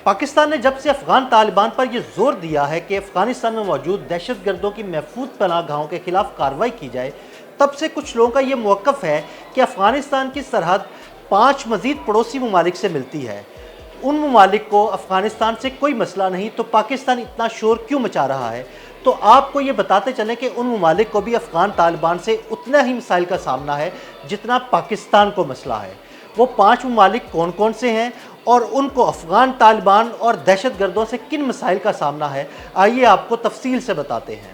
پاکستان نے جب سے افغان طالبان پر یہ زور دیا ہے کہ افغانستان میں موجود دہشت گردوں کی محفوظ پناہ گاہوں کے خلاف کارروائی کی جائے، تب سے کچھ لوگوں کا یہ موقف ہے کہ افغانستان کی سرحد 5 مزید پڑوسی ممالک سے ملتی ہے۔ ان ممالک کو افغانستان سے کوئی مسئلہ نہیں، تو پاکستان اتنا شور کیوں مچا رہا ہے؟ تو آپ کو یہ بتاتے چلیں کہ ان ممالک کو بھی افغان طالبان سے اتنا ہی مسائل کا سامنا ہے جتنا پاکستان کو مسئلہ ہے۔ وہ 5 ممالک کون کون سے ہیں اور ان کو افغان طالبان اور دہشت گردوں سے کن مسائل کا سامنا ہے، آئیے آپ کو تفصیل سے بتاتے ہیں۔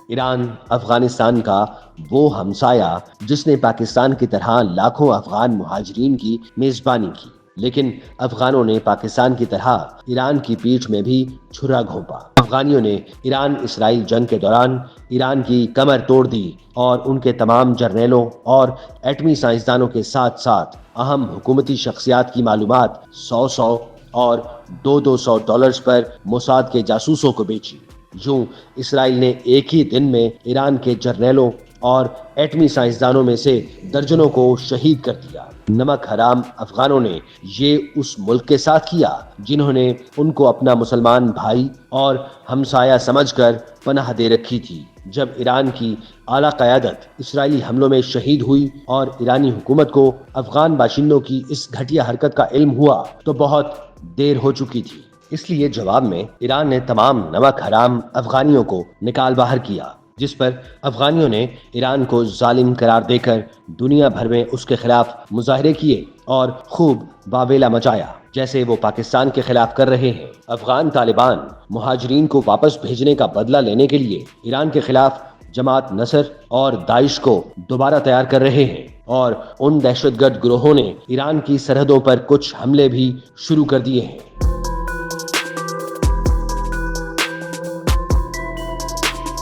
ایران افغانستان کا وہ ہمسایہ جس نے پاکستان کی طرح لاکھوں افغان مہاجرین کی میزبانی کی، لیکن افغانوں نے پاکستان کی طرح ایران کی پیٹھ میں بھی چھرا گھونپا۔ افغانیوں نے ایران اسرائیل جنگ کے دوران ایران کی کمر توڑ دی اور ان کے تمام جرنیلوں اور ایٹمی سائنسدانوں کے ساتھ ساتھ اہم حکومتی شخصیات کی معلومات 100 اور $200 پر موساد کے جاسوسوں کو بیچی۔ یوں اسرائیل نے ایک ہی دن میں ایران کے جرنیلوں اور ایٹمی سائنسدانوں میں سے درجنوں کو شہید کر دیا۔ نمک حرام افغانوں نے یہ اس ملک کے ساتھ کیا جنہوں نے ان کو اپنا مسلمان بھائی اور ہمسایہ سمجھ کر پناہ دے رکھی تھی۔ جب ایران کی اعلیٰ قیادت اسرائیلی حملوں میں شہید ہوئی اور ایرانی حکومت کو افغان باشندوں کی اس گھٹیا حرکت کا علم ہوا تو بہت دیر ہو چکی تھی۔ اس لیے جواب میں ایران نے تمام نمک حرام افغانیوں کو نکال باہر کیا، جس پر افغانیوں نے ایران کو ظالم قرار دے کر دنیا بھر میں اس کے خلاف مظاہرے کیے اور خوب واویلا مچایا، جیسے وہ پاکستان کے خلاف کر رہے ہیں۔ افغان طالبان مہاجرین کو واپس بھیجنے کا بدلہ لینے کے لیے ایران کے خلاف جماعت نصر اور داعش کو دوبارہ تیار کر رہے ہیں، اور ان دہشت گرد گروہوں نے ایران کی سرحدوں پر کچھ حملے بھی شروع کر دیے ہیں۔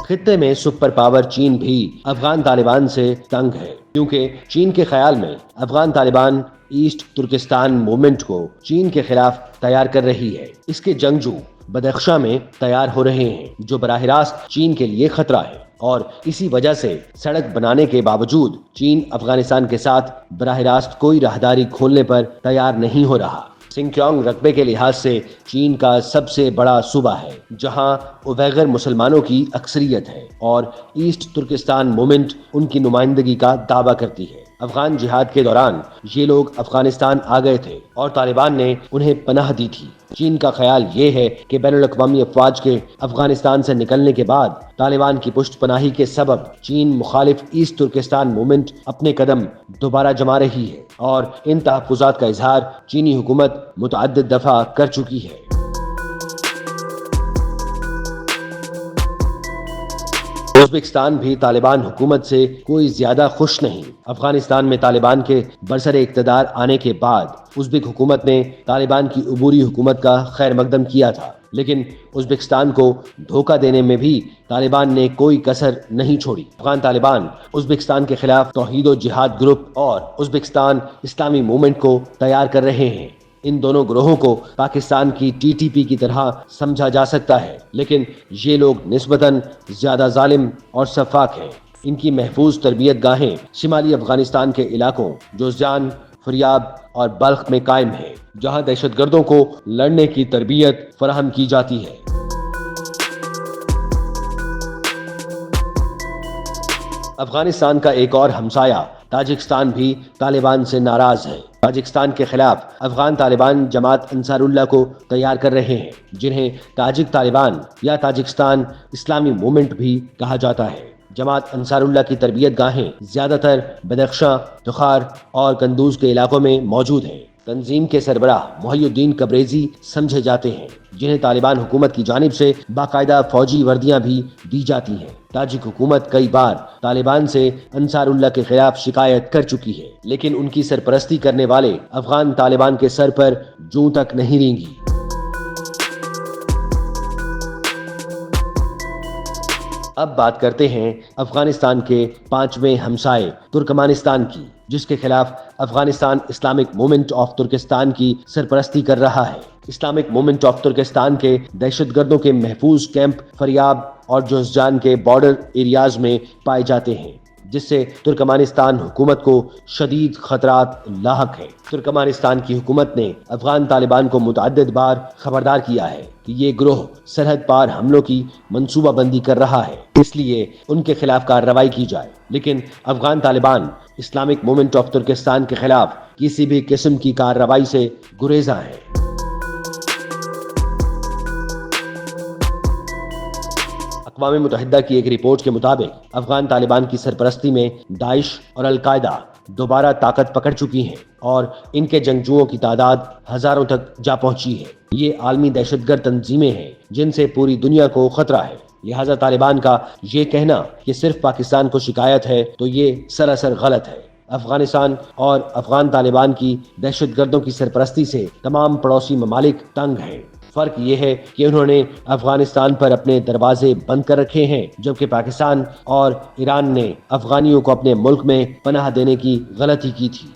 خطے میں سپر پاور چین بھی افغان طالبان سے تنگ ہے، کیونکہ چین کے خیال میں Afghan Taliban East Turkestan movement کو چین کے خلاف تیار کر رہی ہے۔ اس کے جنگجو بدخشاں میں تیار ہو رہے ہیں، جو براہ راست چین کے لیے خطرہ ہے، اور اسی وجہ سے سڑک بنانے کے باوجود چین افغانستان کے ساتھ براہ راست کوئی راہداری کھولنے پر تیار نہیں ہو رہا۔ سنکیونگ رقبے کے لحاظ سے چین کا سب سے بڑا صوبہ ہے، جہاں اویغر مسلمانوں کی اکثریت ہے، اور ایسٹ ترکستان موومنٹ ان کی نمائندگی کا دعویٰ کرتی ہے۔ افغان جہاد کے دوران یہ لوگ افغانستان آ گئے تھے اور طالبان نے انہیں پناہ دی تھی۔ چین کا خیال یہ ہے کہ بین الاقوامی افواج کے افغانستان سے نکلنے کے بعد طالبان کی پشت پناہی کے سبب چین مخالف ایسٹ ترکستان موومنٹ اپنے قدم دوبارہ جما رہی ہے، اور ان تحفظات کا اظہار چینی حکومت متعدد دفعہ کر چکی ہے۔ ازبکستان بھی طالبان حکومت سے کوئی زیادہ خوش نہیں۔ افغانستان میں طالبان کے برسر اقتدار آنے کے بعد ازبک حکومت نے طالبان کی عبوری حکومت کا خیر مقدم کیا تھا، لیکن ازبکستان کو دھوکہ دینے میں بھی طالبان نے کوئی کسر نہیں چھوڑی۔ افغان طالبان ازبکستان کے خلاف توحید و جہاد گروپ اور ازبکستان اسلامی موومنٹ کو تیار کر رہے ہیں۔ ان دونوں گروہوں کو پاکستان کی TTP کی طرح سمجھا جا سکتا ہے، لیکن یہ لوگ نسبتاً زیادہ ظالم اور شفاق ہیں۔ ان کی محفوظ تربیت گاہیں شمالی افغانستان کے علاقوں جوزجان، فریاب اور بلخ میں قائم ہیں، جہاں دہشت گردوں کو لڑنے کی تربیت فراہم کی جاتی ہے۔ افغانستان کا ایک اور ہمسایہ تاجکستان بھی طالبان سے ناراض ہے۔ تاجکستان کے خلاف افغان طالبان جماعت انصار اللہ کو تیار کر رہے ہیں، جنہیں تاجک طالبان یا تاجکستان اسلامی موومنٹ بھی کہا جاتا ہے۔ جماعت انصار اللہ کی تربیت گاہیں زیادہ تر بدخشاں، تخار اور قندوز کے علاقوں میں موجود ہیں۔ تنظیم کے سربراہ محی الدین کبریزی سمجھے جاتے ہیں، جنہیں طالبان حکومت کی جانب سے باقاعدہ فوجی وردیاں بھی دی جاتی ہیں۔ تاجک حکومت کئی بار طالبان سے انصار اللہ کے خلاف شکایت کر چکی ہے، لیکن ان کی سرپرستی کرنے والے افغان طالبان کے سر پر جوں تک نہیں رینگی۔ اب بات کرتے ہیں افغانستان کے 5ویں ہمسائے ترکمانستان کی، جس کے خلاف Afghanistan Islamic movement of Turkestan کی سرپرستی کر رہا ہے۔ اسلامک موومنٹ آف ترکستان کے دہشت گردوں کے محفوظ کیمپ فریاب اور جوزجان کے بارڈر ایریاز میں پائے جاتے ہیں۔ جس سے ترکمانستان حکومت کو شدید خطرات لاحق ہیں۔ ترکمانستان کی حکومت نے افغان طالبان کو متعدد بار خبردار کیا ہے کہ یہ گروہ سرحد پار حملوں کی منصوبہ بندی کر رہا ہے، اس لیے ان کے خلاف کارروائی کی جائے، لیکن Afghan Taliban Islamic movement of Turkestan کے خلاف کسی بھی قسم کی کارروائی سے گریزاں ہیں۔ اقوام متحدہ کی ایک رپورٹ کے مطابق افغان طالبان کی سرپرستی میں داعش اور القاعدہ دوبارہ طاقت پکڑ چکی ہیں اور ان کے جنگجوؤں کی تعداد ہزاروں تک جا پہنچی ہے۔ یہ عالمی دہشت گرد تنظیمیں ہیں جن سے پوری دنیا کو خطرہ ہے، لہذا طالبان کا یہ کہنا کہ صرف پاکستان کو شکایت ہے تو یہ سراسر غلط ہے۔ افغانستان اور افغان طالبان کی دہشت گردوں کی سرپرستی سے تمام پڑوسی ممالک تنگ ہیں۔ فرق یہ ہے کہ انہوں نے افغانستان پر اپنے دروازے بند کر رکھے ہیں، جبکہ پاکستان اور ایران نے افغانیوں کو اپنے ملک میں پناہ دینے کی غلطی کی تھی۔